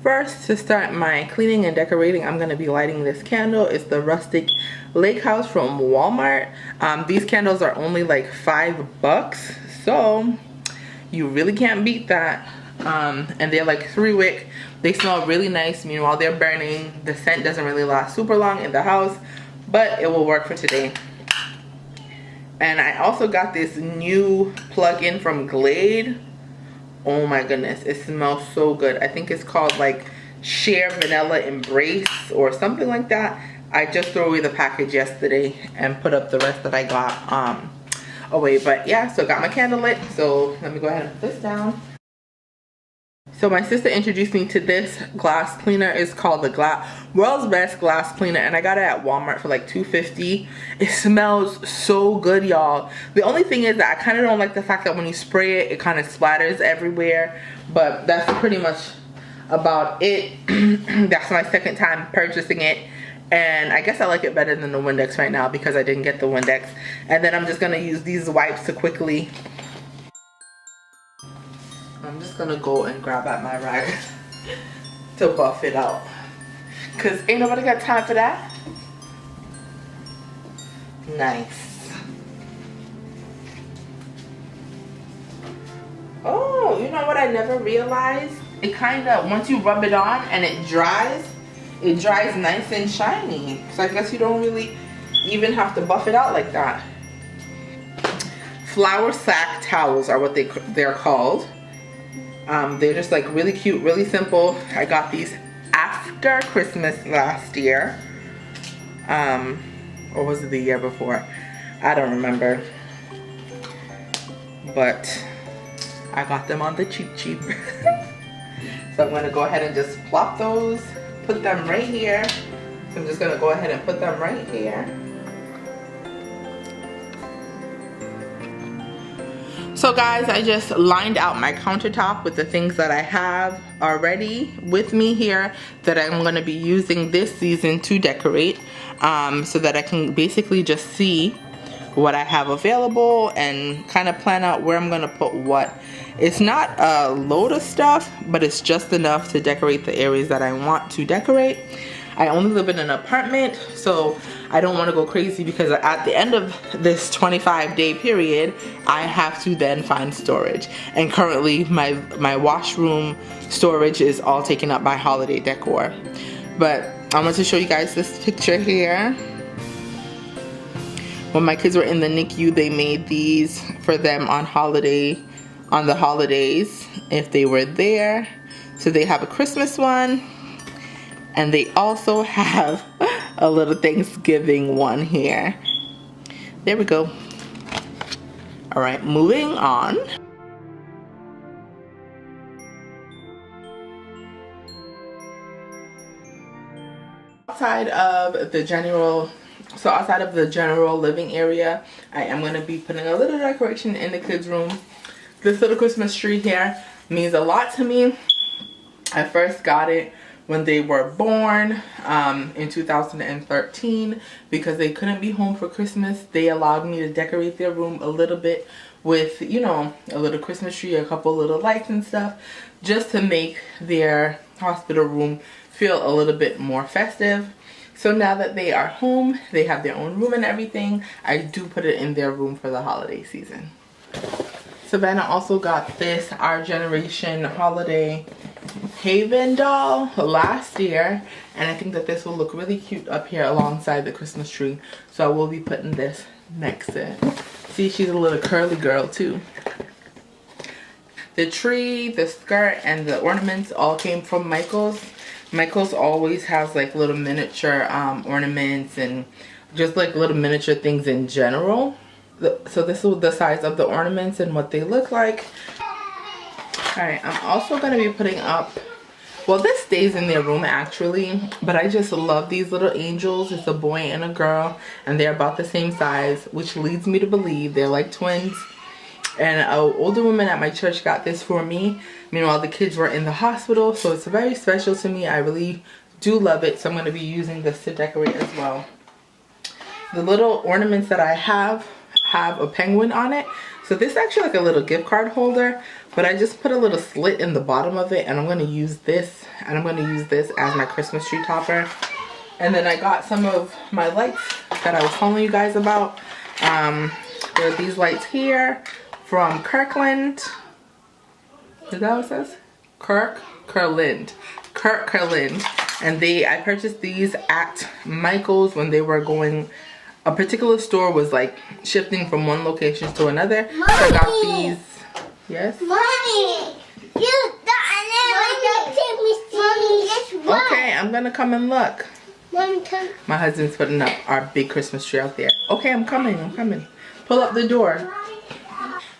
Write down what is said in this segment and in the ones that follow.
First, to start my cleaning and decorating, I'm going to be lighting this candle. It's the Rustic Lake House from Walmart. These candles are only like $5, so you really can't beat that. And they're like 3-wick. They smell really nice. Meanwhile, they're burning. The scent doesn't really last super long in the house, but it will work for today. And I also got this new plug-in from Glade. Oh my goodness, it smells so good. I think it's called like Share Vanilla Embrace or something like that. I just threw away the package yesterday and put up the rest that I got away. But yeah, so got my candle lit. So let me go ahead and put this down. So my sister introduced me to this glass cleaner. It's called the World's Best Glass Cleaner, and I got it at Walmart for like $2.50. It smells so good, y'all. The only thing is that I kind of don't like the fact that when you spray it, it kind of splatters everywhere. But that's pretty much about it. That's my second time purchasing it, and I guess I like it better than the Windex right now because I didn't get the Windex. And then I'm just gonna use these wipes to quickly. I'm just gonna go and grab at my rag to buff it out, cause ain't nobody got time for that. Nice. Oh, you know what I never realized? It kind of, once you rub it on and it dries nice and shiny. So I guess you don't really even have to buff it out like that. Flour sack towels are what they're called. They're just like really cute, really simple. I got these after Christmas last year. Or was it the year before? I don't remember. But I got them on the cheap. So I'm going to go ahead and just plop those, put them right here. So I'm just going to go ahead and put them right here. So guys, I just lined out my countertop with the things that I have already with me here that I'm going to be using this season to decorate, so that I can basically just see what I have available and kind of plan out where I'm going to put what. It's not a load of stuff, but it's just enough to decorate the areas that I want to decorate. I only live in an apartment, so I don't want to go crazy because at the end of this 25-day period, I have to then find storage. And currently, my washroom storage is all taken up by holiday decor. But I want to show you guys this picture here. When my kids were in the NICU, they made these for them on the holidays if they were there. So they have a Christmas one. And they also have a little Thanksgiving one here. There we go. All right, moving on. Outside of the general living area, I am going to be putting a little decoration in the kids' room. This little Christmas tree here means a lot to me. I first got it when they were born in 2013 because they couldn't be home for Christmas. They allowed me to decorate their room a little bit with, you know, a little Christmas tree, a couple little lights and stuff, just to make their hospital room feel a little bit more festive. So now that they are home, they have their own room and everything, I do put it in their room for the holiday season. Savannah also got this Our Generation Holiday Haven doll last year, and I think that this will look really cute up here alongside the Christmas tree. So I will be putting this next to it. See, she's a little curly girl too. The tree, the skirt, and the ornaments all came from Michael's. Michael's always has like little miniature ornaments and just like little miniature things in general. So this is the size of the ornaments and what they look like. Alright, I'm also going to be putting up, well, this stays in their room actually, but I just love these little angels. It's a boy and a girl, and they're about the same size, which leads me to believe they're like twins. And an older woman at my church got this for me. Meanwhile, the kids were in the hospital, so it's very special to me. I really do love it, so I'm going to be using this to decorate as well. The little ornaments that I have a penguin on it. So this is actually like a little gift card holder, but I just put a little slit in the bottom of it, and I'm going to use this and I'm going to use this as my Christmas tree topper. And then I got some of my lights that I was telling you guys about. There are these lights here from Kirkland. Is that what it says? Kirkland. And I purchased these at Michael's when they were going, a particular store was like shifting from one location to another. Mommy. So I got these. Yes? Mommy! Okay, I'm gonna come and look. My husband's putting up our big Christmas tree out there. Okay, I'm coming. Pull up the door.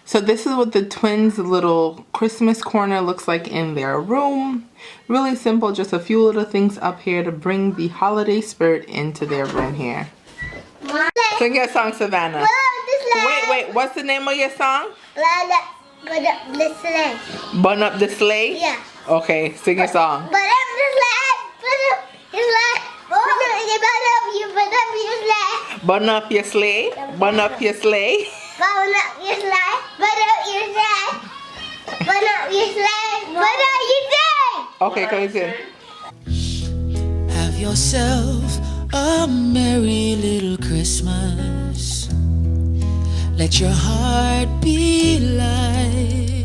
So this is what the twins' little Christmas corner looks like in their room. Really simple, just a few little things up here to bring the holiday spirit into their room here. Sing your song, Savannah. Wait, what's the name of your song? Burn up the sleigh. Burn up the sleigh? Yeah. Okay, sing your song. Burn up the sleigh. Burn up your sleigh. Burn up your sleigh. Burn up your sleigh. Burn up your sleigh. Burn up your sleigh. Burn up your sleigh. Okay, come in. Have yourself a merry little Christmas. Let your heart be light.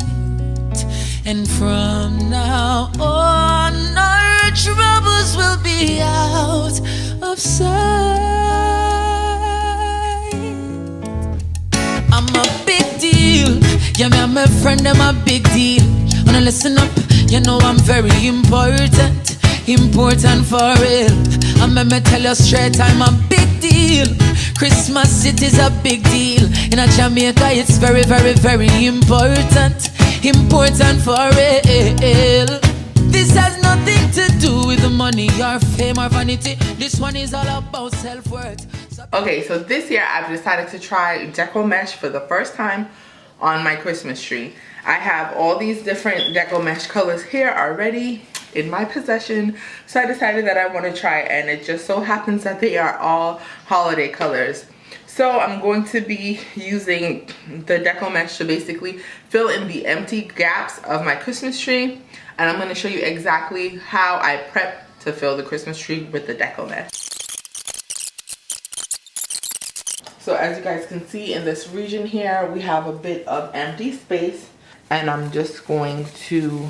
And from now on, our troubles will be out of sight. I'm a big deal. Yeah, me and my friend, I'm a big deal. Wanna listen up, you know I'm very important. Important for real. And let me tell you straight, I'm a big deal. Christmas, it is a big deal. In a Jamaica, it's very, very, very important. Important for real. This has nothing to do with the money or fame or vanity. This one is all about self-worth. Okay, so this year I've decided to try deco mesh for the first time on my Christmas tree. I have all these different deco mesh colors here already in my possession, so I decided that I want to try it, and it just so happens that they are all holiday colors. So I'm going to be using the deco mesh to basically fill in the empty gaps of my Christmas tree, and I'm going to show you exactly how I prep to fill the Christmas tree with the deco mesh. So as you guys can see, in this region here we have a bit of empty space, and I'm just going to,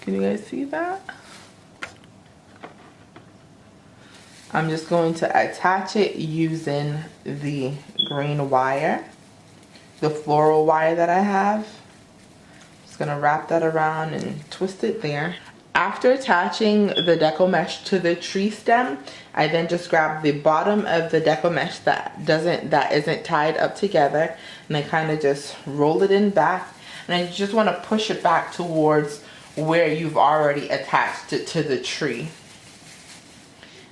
can you guys see that? I'm just going to attach it using the green wire, the floral wire that I have. Just gonna wrap that around and twist it there. After attaching the deco mesh to the tree stem, I then just grab the bottom of the deco mesh that isn't tied up together, and I kind of just roll it in back, and I just want to push it back towards where you've already attached it to the tree.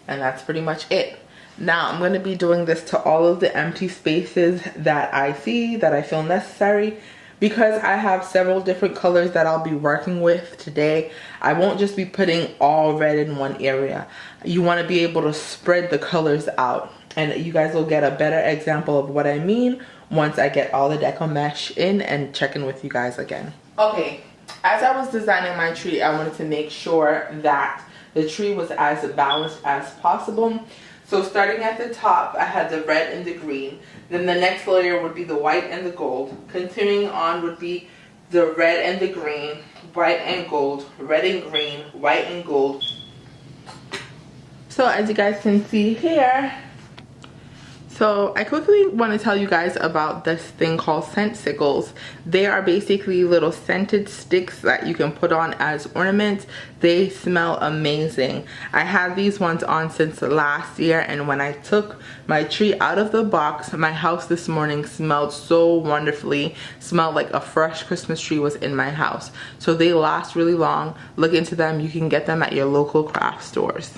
And that's pretty much it. Now I'm going to be doing this to all of the empty spaces that I see, that I feel necessary, because I have several different colors that I'll be working with today. I won't just be putting all red in one area. You want to be able to spread the colors out, and you guys will get a better example of what I mean once I get all the deco mesh in and check in with you guys again. Okay, as I was designing my tree, I wanted to make sure that the tree was as balanced as possible. So starting at the top, I had the red and the green. Then the next layer would be the white and the gold. Continuing on would be the red and the green, white and gold, red and green, white and gold. So as you guys can see here, so I quickly want to tell you guys about this thing called scent sickles. They are basically little scented sticks that you can put on as ornaments. They smell amazing. I had these ones on since last year, and when I took my tree out of the box, my house this morning smelled so wonderfully. Smelled like a fresh Christmas tree was in my house. So they last really long. Look into them. You can get them at your local craft stores.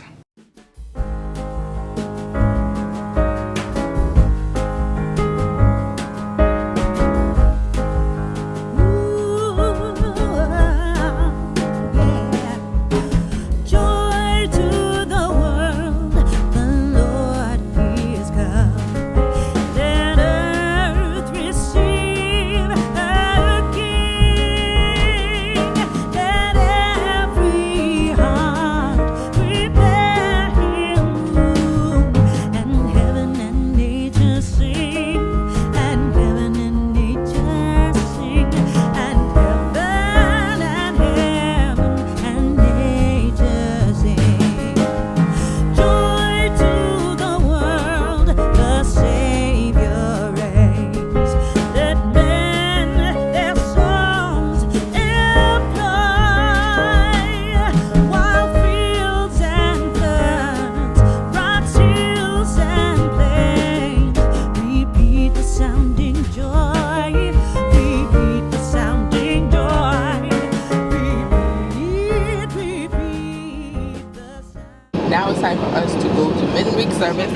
service.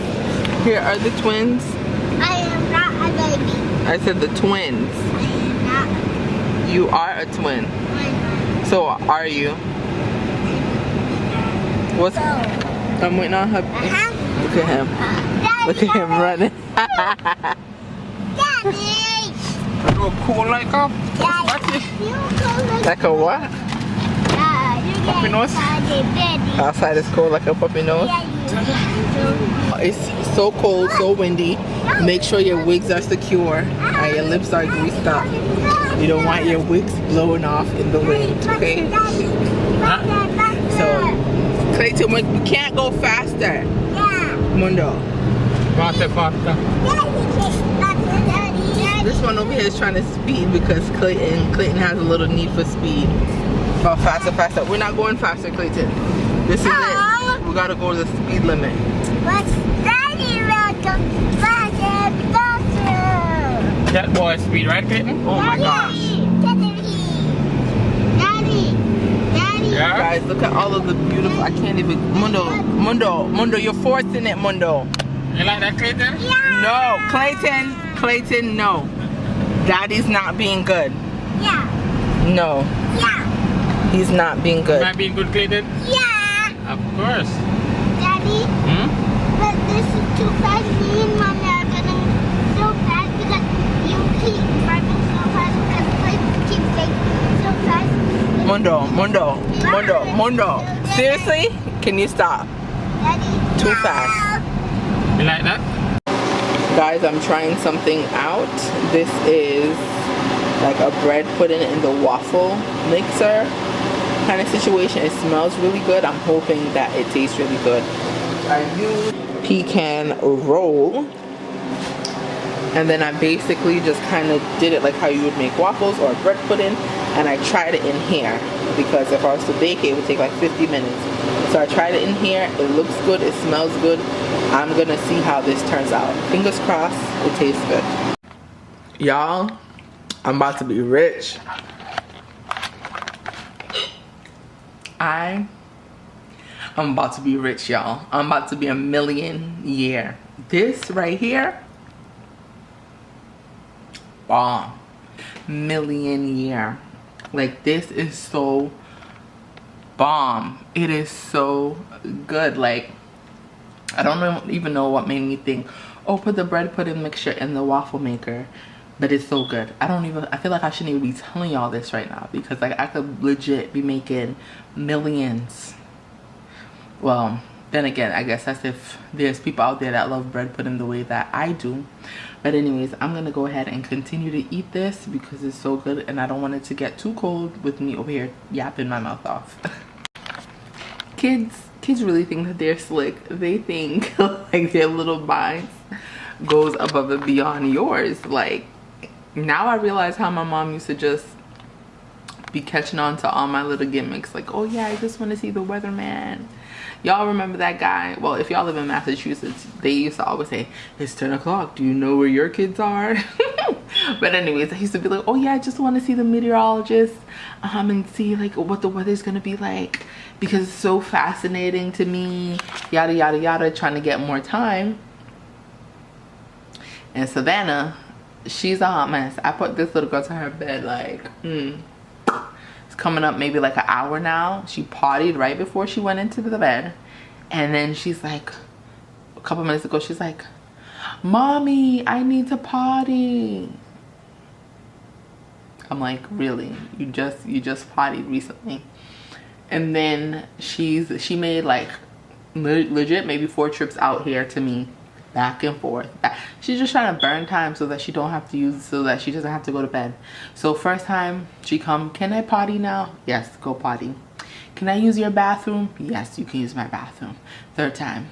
Here are the twins. I am not a baby. I said the twins. I am not You are a twin. a twin. So are you? What's? So, I'm waiting on her. Look at him. Look at him running. Daddy! You're cool like a Daddy! You go like a what? Puppy nose? Outside is cold like a puppy nose. It's so cold, so windy. Make sure your wigs are secure and your lips are greased up. You don't want your wigs blowing off in the wind, okay? So, Clayton, we can't go faster. Mundo. Faster. This one over here is trying to speed because Clayton has a little need for speed. Oh, faster. We're not going faster, Clayton. This is it. We gotta go to the speed limit. But Daddy will go faster. That boy speed, right, Clayton? Oh my gosh. Daddy. Yeah. Guys, look at all of the beautiful, I can't even, Mundo, you're forcing it, Mundo. You like that, Clayton? No, Clayton, no. Daddy's not being good. Yeah. No, he's not being good. Am I being good, Clayton? Yeah. Of course. Daddy. Hmm? But this is too fast. Me and Mommy are gonna so fast because you keep driving so fast because Clayton keeps going so fast. Mundo. Seriously? Can you stop? Daddy. Too fast. You like that? Guys, I'm trying something out. This is like a bread pudding in the waffle mixer kind of situation. It smells really good. I'm hoping that it tastes really good. I used pecan roll, and then I basically just kind of did it like how you would make waffles or bread pudding, and I tried it in here because if I was to bake it, it would take like 50 minutes. So I tried it in here. It looks good. It smells good. I'm gonna see how this turns out. Fingers crossed it tastes good. Y'all, I'm about to be rich. I'm about to be rich, y'all. I'm about to be a millionaire. This right here, bomb. Millionaire. Like, this is so bomb. It is so good. Like, I don't even know what made me think, oh, put the bread pudding mixture in the waffle maker, but it's so good. I feel like I shouldn't even be telling y'all this right now because like I could legit be making millions. Well, then again, I guess that's if there's people out there that love bread pudding the way that I do. But anyways, I'm gonna go ahead and continue to eat this because it's so good and I don't want it to get too cold with me over here yapping my mouth off. Kids really think that they're slick. They think like their little minds goes above and beyond yours. Like, now I realize how my mom used to just be catching on to all my little gimmicks. Like, oh yeah, I just want to see the weatherman. Y'all remember that guy? Well, if y'all live in Massachusetts, they used to always say, it's 10 o'clock. Do you know where your kids are? But anyways, I used to be like, oh yeah, I just want to see the meteorologist and see like what the weather's going to be like. Because it's so fascinating to me. Yada, yada, yada. Trying to get more time. And Savannah, she's a hot mess. I put this little girl to her bed like, it's coming up maybe like an hour now. She pottied right before she went into the bed. And then she's like, a couple minutes ago, she's like, Mommy, I need to potty. I'm like, really? You just pottied recently? And then she made like legit maybe 4 trips out here to me, back and forth. She's just trying to burn time so that she don't have to use, so that she doesn't have to go to bed. So first time she come, can I potty now? Yes, go potty. Can I use your bathroom? Yes, you can use my bathroom. Third time,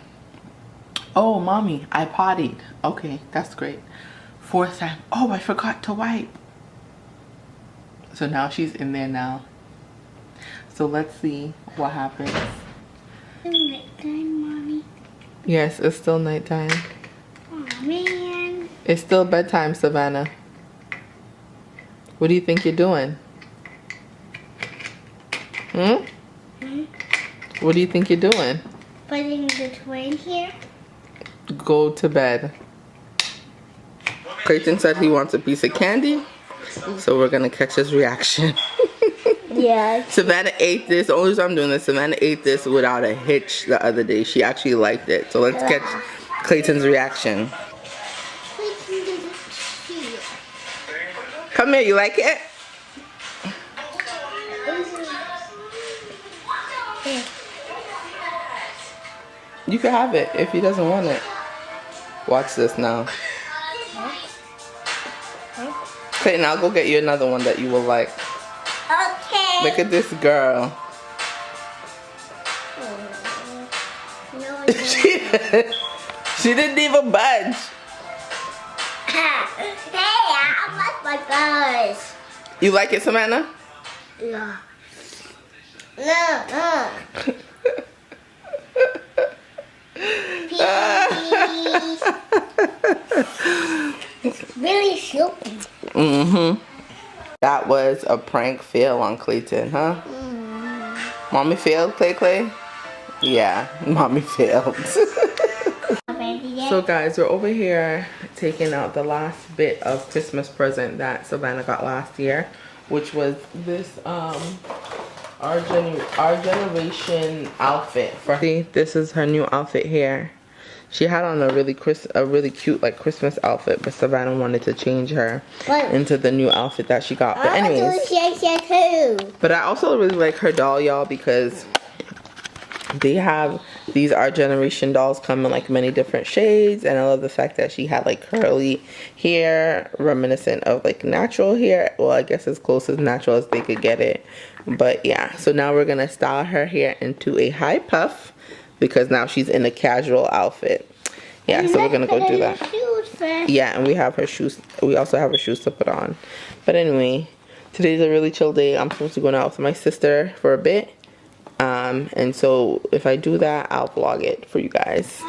oh Mommy, I pottied. Okay, that's great. Fourth time, oh, I forgot to wipe. So now she's in there now. So let's see what happens. Nighttime, Mommy. Yes, it's still nighttime. Oh man. It's still bedtime, Savannah. What do you think you're doing? What do you think you're doing? Putting the twin here. go to bed. Clayton said he wants a piece of candy, so we're gonna catch his reaction. Yeah. Savannah ate this. The only reason I'm doing this, Savannah ate this without a hitch the other day. She actually liked it. So let's catch Clayton's reaction. Come here, you like it? You can have it if he doesn't want it. Watch this now. Clayton, I'll go get you another one that you will like. Okay. Look at this girl. She didn't even budge. Hey, I like my buzz. You like it, Savannah? Yeah. No. Peace. It's really soupy. Mm-hmm. That was a prank fail on Clayton, huh? Mommy failed, Clay? Yeah, mommy failed. So guys, we're over here taking out the last bit of Christmas present that Savannah got last year, which was this our generation outfit. See, this is her new outfit here. She had on a really cute like Christmas outfit, but Savannah wanted to change her into the new outfit that she got. But anyways, but I also really like her doll, y'all, because they have these Our Generation dolls come in like many different shades, and I love the fact that she had like curly hair reminiscent of like natural hair. Well, I guess as close as natural as they could get it. But yeah, so now we're gonna style her hair into a high puff because now she's in a casual outfit. Yeah, so we're gonna go do that. Yeah, and we have her shoes. We also have her shoes to put on. But anyway, today's a really chill day. I'm supposed to go out with my sister for a bit. And so if I do that, I'll vlog it for you guys.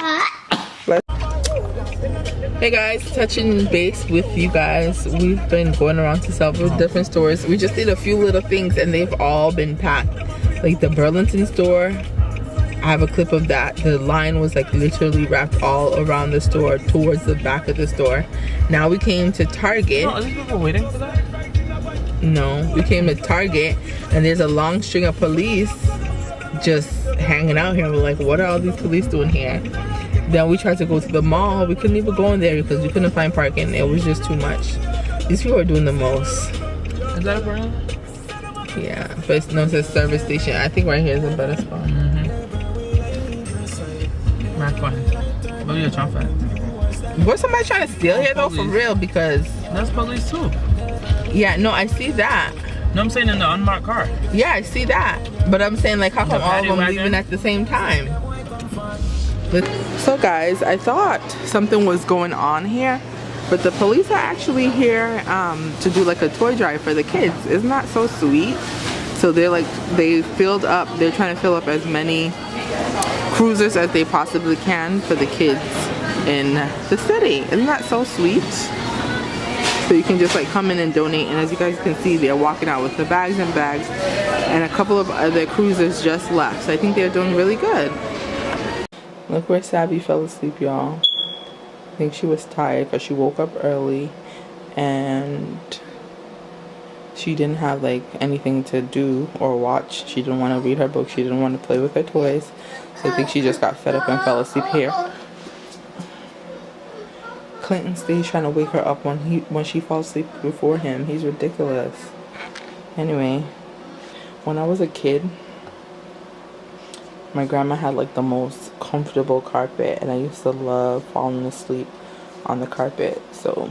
Hey guys, touching base with you guys. We've been going around to several different stores. We just did a few little things and they've all been packed. Like the Burlington store, I have a clip of that. The line was like literally wrapped all around the store towards the back of the store. Now we came to Target. Oh, are these people waiting for that? No, we came to Target and there's a long string of police just hanging out here. We're like, what are all these police doing here? Then we tried to go to the mall. We couldn't even go in there because we couldn't find parking. It was just too much. These people are doing the most. Is that a brand? Yeah, but it's, no, it says service station. I think right here is a better spot. Mark one. What are you trying for? Was somebody trying to steal here though? For real? Because that's police too. Yeah, no, I see that. No, I'm saying in the unmarked car. Yeah, I see that. But I'm saying like how come all of them leaving at the same time? So guys, I thought something was going on here, but the police are actually here to do like a toy drive for the kids. Isn't that so sweet? So they're like, they're trying to fill up as many cruisers as they possibly can for the kids in the city. Isn't that so sweet? So you can just like come in and donate, and as you guys can see, they're walking out with the bags and bags, and a couple of other cruisers just left. So I think they're doing really good. Look where Sabby fell asleep, y'all. I think she was tired because she woke up early and she didn't have like anything to do or watch. She didn't want to read her book. She didn't want to play with her toys. So I think she just got fed up and fell asleep here. Clinton stays trying to wake her up when she falls asleep before him. He's ridiculous. Anyway, when I was a kid, my grandma had like the most comfortable carpet, and I used to love falling asleep on the carpet. So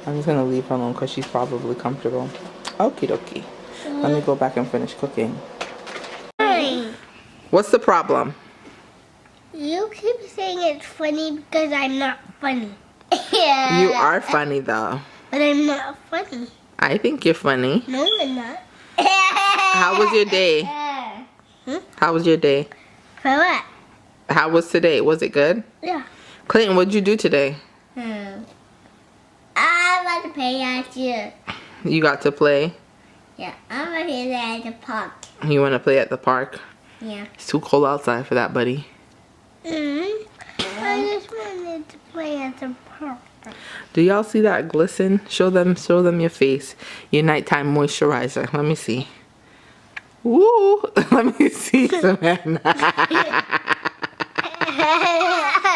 I'm just gonna leave her alone because she's probably comfortable. Okie dokie. Let me go back and finish cooking. What's the problem? You keep saying it's funny because I'm not funny. You are funny though. But I'm not funny. I think you're funny. No, I'm not. How was your day? How was your day? For what? How was today? Was it good? Yeah. Clayton, what did you do today? I want to play at you. You got to play? Yeah, I want to play at the park. You want to play at the park? Yeah. It's too cold outside for that, buddy. I just wanted way as a pearl. Do y'all see that glisten? Show them your face. Your nighttime moisturizer. Let me see. Woo! Let me see, Savannah.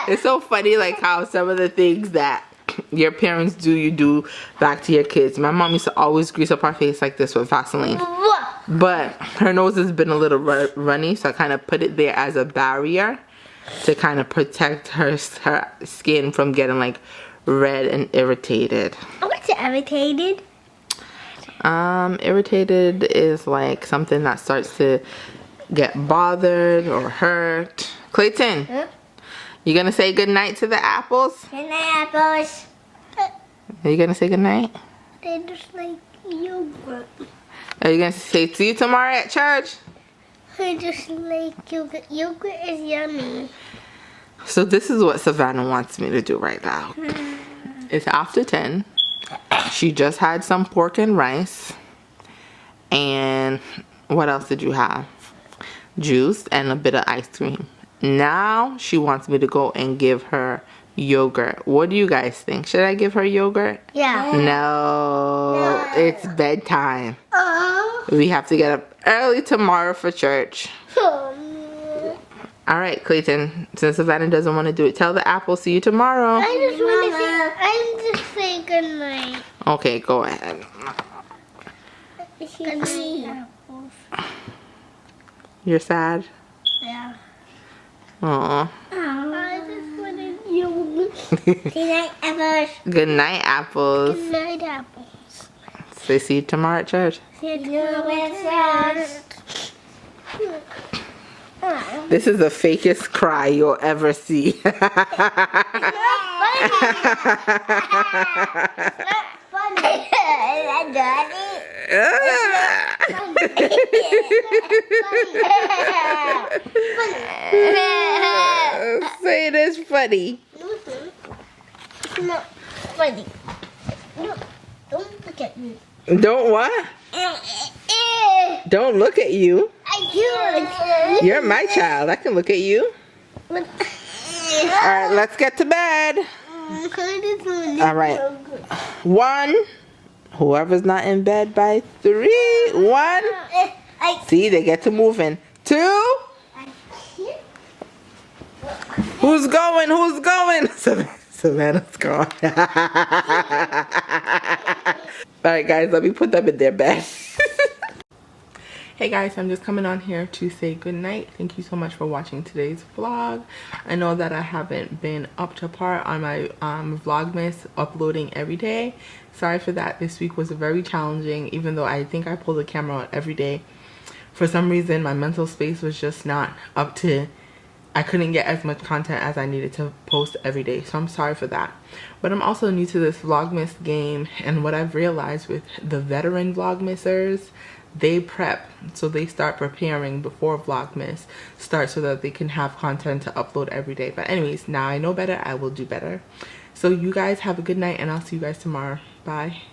It's so funny, like how some of the things that your parents do, you do back to your kids. My mom used to always grease up her face like this with Vaseline. But her nose has been a little runny, so I kind of put it there as a barrier to kind of protect her skin from getting like red and irritated. What's irritated? Irritated is like something that starts to get bothered or hurt. Clayton, you gonna say goodnight to the apples? Good night, apples. Are you gonna say goodnight? They just like yogurt. Are you gonna say see you tomorrow at church? I just like yogurt. Yogurt is yummy. So this is what Savannah wants me to do right now. It's after 10. She just had some pork and rice. And what else did you have? Juice and a bit of ice cream. Now she wants me to go and give her yogurt. What do you guys think? Should I give her yogurt? Yeah. No. It's bedtime. We have to get up early tomorrow for church. Alright, Clayton, since Savannah doesn't want to do it, tell the apple see you tomorrow. I just say good night. Okay, go ahead. Good night, apples. You're sad? Yeah. Aw. I just wanted yogurt. Good night, apples. Good night, apples. Good night, apples. Say see you tomorrow at church. See you tomorrow, apples. This is the fakest cry you'll ever see. Say it is funny. It's not funny. No, don't look at me. Don't what? Don't look at you. I do. You're my child. I can look at you. Alright, let's get to bed. Alright. 1. Whoever's not in bed by 3. 1. See, they get to moving. 2. Who's going? Who's going? Savannah's gone. Alright guys, let me put them in their bed. Hey guys, I'm just coming on here to say good night. Thank you so much for watching today's vlog. I know that I haven't been up to par on my Vlogmas uploading every day. Sorry for that. This week was very challenging, even though I think I pulled the camera out every day. For some reason, my mental space was just not up to, I couldn't get as much content as I needed to post every day, so I'm sorry for that. But I'm also new to this Vlogmas game, and what I've realized with the veteran Vlogmasers, they prep, so they start preparing before Vlogmas starts so that they can have content to upload every day. But anyways, now I know better, I will do better. So you guys have a good night, and I'll see you guys tomorrow. Bye.